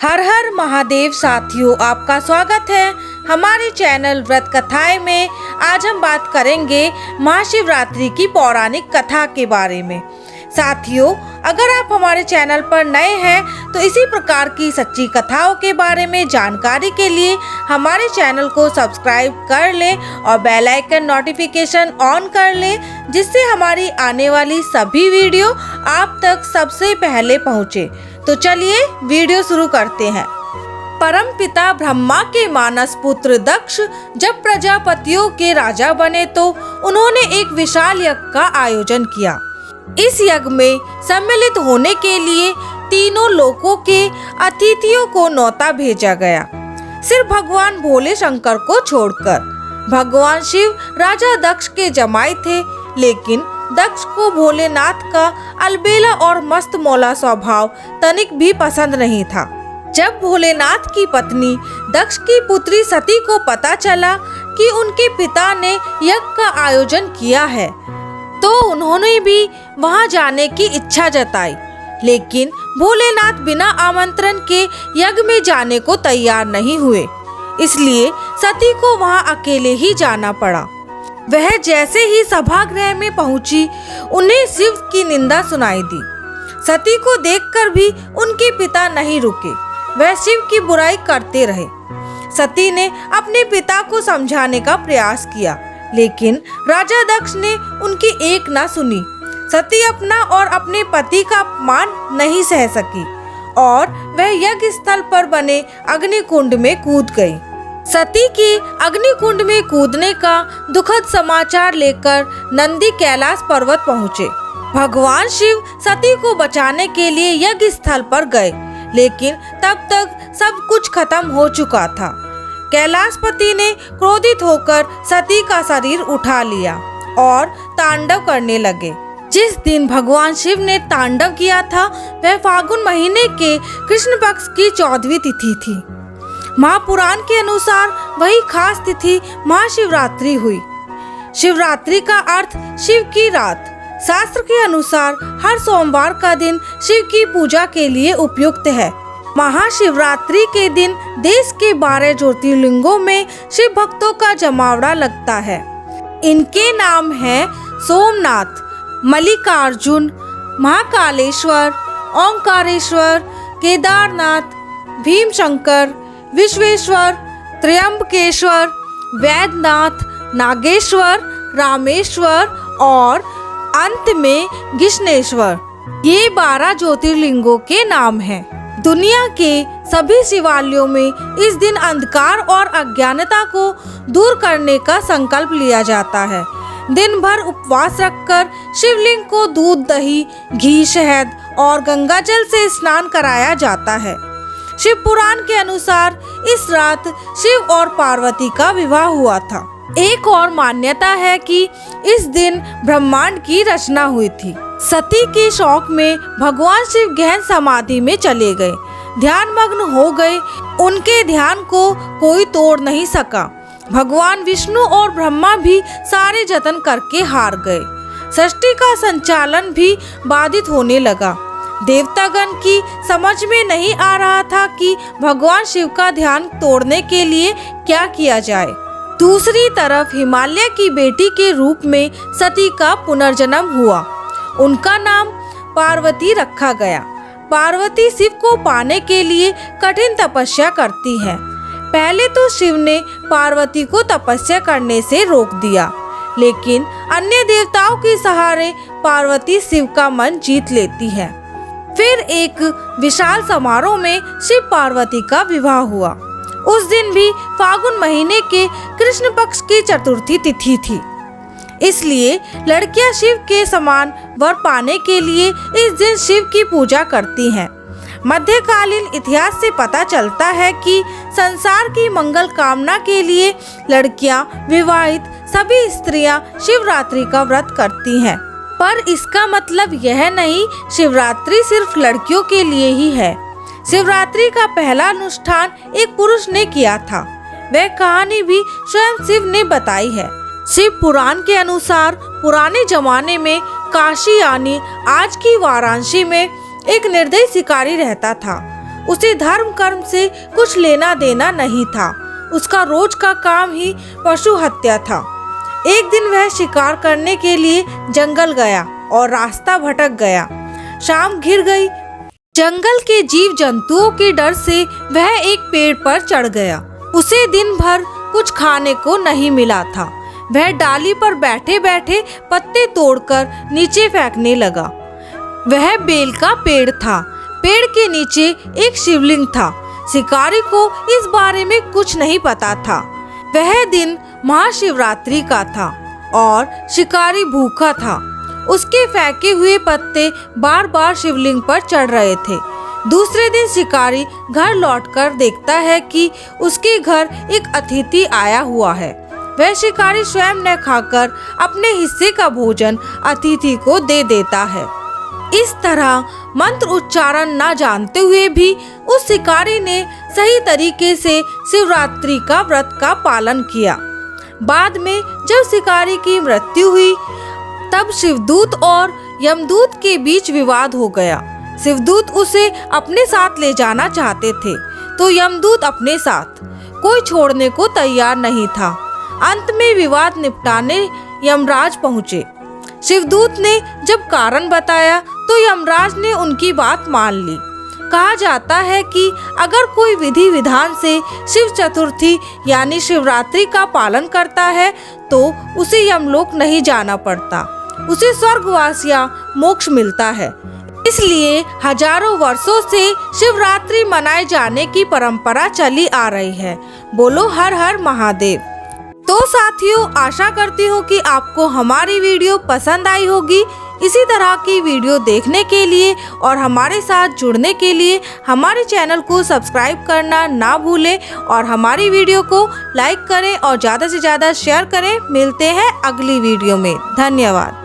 हर हर महादेव साथियों, आपका स्वागत है हमारे चैनल व्रत कथाएं में। आज हम बात करेंगे महाशिवरात्रि की पौराणिक कथा के बारे में। साथियों, अगर आप हमारे चैनल पर नए हैं तो इसी प्रकार की सच्ची कथाओं के बारे में जानकारी के लिए हमारे चैनल को सब्सक्राइब कर लें और बेल आइकन नोटिफिकेशन ऑन कर लें, जिससे हमारी आने वाली सभी वीडियो आप तक सबसे पहले पहुंचे। तो चलिए वीडियो शुरू करते हैं। परमपिता ब्रह्मा के मानस पुत्र दक्ष जब प्रजापतियों के राजा बने तो उन्होंने एक विशाल यज्ञ का आयोजन किया। इस यज्ञ में सम्मिलित होने के लिए तीनों लोकों के अतिथियों को न्योता भेजा गया, सिर्फ भगवान भोले शंकर को छोड़कर। भगवान शिव राजा दक्ष के जमाई थे, लेकिन दक्ष को भोलेनाथ का अलबेला और मस्त मौला स्वभाव तनिक भी पसंद नहीं था। जब भोलेनाथ की पत्नी दक्ष की पुत्री सती को पता चला कि उनके पिता ने यज्ञ का आयोजन किया है, तो उन्होंने भी वहां जाने की इच्छा जताई, लेकिन भोलेनाथ बिना आमंत्रण के यज्ञ में जाने को तैयार नहीं हुए। इसलिए सती को वहां अकेले ही जाना पड़ा। वह जैसे ही सभागृह में पहुंची, उन्हें शिव की निंदा सुनाई दी। सती को देखकर भी उनके पिता नहीं रुके, वह शिव की बुराई करते रहे। सती ने अपने पिता को समझाने का प्रयास किया, लेकिन राजा दक्ष ने उनकी एक ना सुनी। सती अपना और अपने पति का अपमान नहीं सह सकी और वह यज्ञ स्थल पर बने अग्निकुंड में कूद गई। सती के अग्निकुंड में कूदने का दुखद समाचार लेकर नंदी कैलाश पर्वत पहुँचे। भगवान शिव सती को बचाने के लिए यज्ञ स्थल पर गए, लेकिन तब तक सब कुछ खत्म हो चुका था। कैलाशपति ने क्रोधित होकर सती का शरीर उठा लिया और तांडव करने लगे। जिस दिन भगवान शिव ने तांडव किया था वह फागुन महीने के कृष्ण पक्ष की 14वीं तिथि थी। महापुराण के अनुसार वही खास तिथि महाशिवरात्रि हुई। शिवरात्रि का अर्थ शिव की रात। शास्त्र के अनुसार हर सोमवार का दिन शिव की पूजा के लिए उपयुक्त है। महाशिवरात्रि के दिन देश के 12 ज्योतिर्लिंगों में शिव भक्तों का जमावड़ा लगता है। इनके नाम हैं सोमनाथ, मल्लिकार्जुन, महाकालेश्वर, ओंकारेश्वर, केदारनाथ, भीमशंकर, विश्वेश्वर, त्र्यंबकेश्वर, वैद्यनाथ, नागेश्वर, रामेश्वर और अंत में गिश्नेश्वर। ये 12 ज्योतिर्लिंगों के नाम हैं। दुनिया के सभी शिवालयों में इस दिन अंधकार और अज्ञानता को दूर करने का संकल्प लिया जाता है। दिन भर उपवास रखकर शिवलिंग को दूध, दही, घी, शहद और गंगा जल से स्नान कराया जाता है। शिव पुराण के अनुसार इस रात शिव और पार्वती का विवाह हुआ था। एक और मान्यता है कि इस दिन ब्रह्मांड की रचना हुई थी। सती के शौक में भगवान शिव गहन समाधि में चले गए, ध्यानमग्न हो गए। उनके ध्यान को कोई तोड़ नहीं सका। भगवान विष्णु और ब्रह्मा भी सारे जतन करके हार गए। सृष्टि का संचालन भी बाधित होने लगा। देवतागण की समझ में नहीं आ रहा था कि भगवान शिव का ध्यान तोड़ने के लिए क्या किया जाए। दूसरी तरफ हिमालय की बेटी के रूप में सती का पुनर्जन्म हुआ। उनका नाम पार्वती रखा गया। पार्वती शिव को पाने के लिए कठिन तपस्या करती है। पहले तो शिव ने पार्वती को तपस्या करने से रोक दिया, लेकिन अन्य देवताओं के सहारे पार्वती शिव का मन जीत लेती है। फिर एक विशाल समारोह में शिव पार्वती का विवाह हुआ। उस दिन भी फागुन महीने के कृष्ण पक्ष की चतुर्थी तिथि थी। इसलिए लड़कियां शिव के समान वर पाने के लिए इस दिन शिव की पूजा करती हैं। मध्यकालीन इतिहास से पता चलता है कि संसार की मंगल कामना के लिए लड़कियां, विवाहित सभी स्त्रियां शिवरात्रि का व्रत करती हैं। पर इसका मतलब यह नहीं शिवरात्रि सिर्फ लड़कियों के लिए ही है। शिवरात्रि का पहला अनुष्ठान एक पुरुष ने किया था। वह कहानी भी स्वयं शिव ने बताई है। शिव पुराण के अनुसार पुराने जमाने में काशी यानी आज की वाराणसी में एक निर्दयी शिकारी रहता था। उसे धर्म कर्म से कुछ लेना देना नहीं था। उसका रोज का काम ही पशु हत्या था। एक दिन वह शिकार करने के लिए जंगल गया और रास्ता भटक गया। शाम घिर गई। जंगल के जीव जंतुओं के डर से वह एक पेड़ पर चढ़ गया। उसे दिन भर कुछ खाने को नहीं मिला था। वह डाली पर बैठे बैठे पत्ते तोड़कर नीचे फेंकने लगा। वह बेल का पेड़ था। पेड़ के नीचे एक शिवलिंग था। शिकारी को इस बारे में कुछ नहीं पता था। वह दिन महाशिवरात्रि का था और शिकारी भूखा था। उसके फेंके हुए पत्ते बार बार शिवलिंग पर चढ़ रहे थे। दूसरे दिन शिकारी घर लौटकर देखता है कि उसके घर एक अतिथि आया हुआ है। वह शिकारी स्वयं न खाकर अपने हिस्से का भोजन अतिथि को दे देता है। इस तरह मंत्र उच्चारण न जानते हुए भी उस शिकारी ने सही तरीके से शिवरात्रि का व्रत का पालन किया। बाद में जब शिकारी की मृत्यु हुई तब शिवदूत और यमदूत के बीच विवाद हो गया। शिवदूत उसे अपने साथ ले जाना चाहते थे तो यमदूत अपने साथ, कोई छोड़ने को तैयार नहीं था। अंत में विवाद निपटाने यमराज पहुँचे। शिवदूत ने जब कारण बताया तो यमराज ने उनकी बात मान ली। कहा जाता है कि अगर कोई विधि विधान से शिव चतुर्थी यानी शिवरात्रि का पालन करता है तो उसे यमलोक नहीं जाना पड़ता, उसे स्वर्गवास या मोक्ष मिलता है। इसलिए हजारों वर्षों से शिवरात्रि मनाए जाने की परंपरा चली आ रही है। बोलो हर हर महादेव। तो साथियों, आशा करती हूँ कि आपको हमारी वीडियो पसंद आई होगी। इसी तरह की वीडियो देखने के लिए और हमारे साथ जुड़ने के लिए हमारे चैनल को सब्सक्राइब करना ना भूलें और हमारी वीडियो को लाइक करें और ज़्यादा से ज़्यादा शेयर करें। मिलते हैं अगली वीडियो में। धन्यवाद।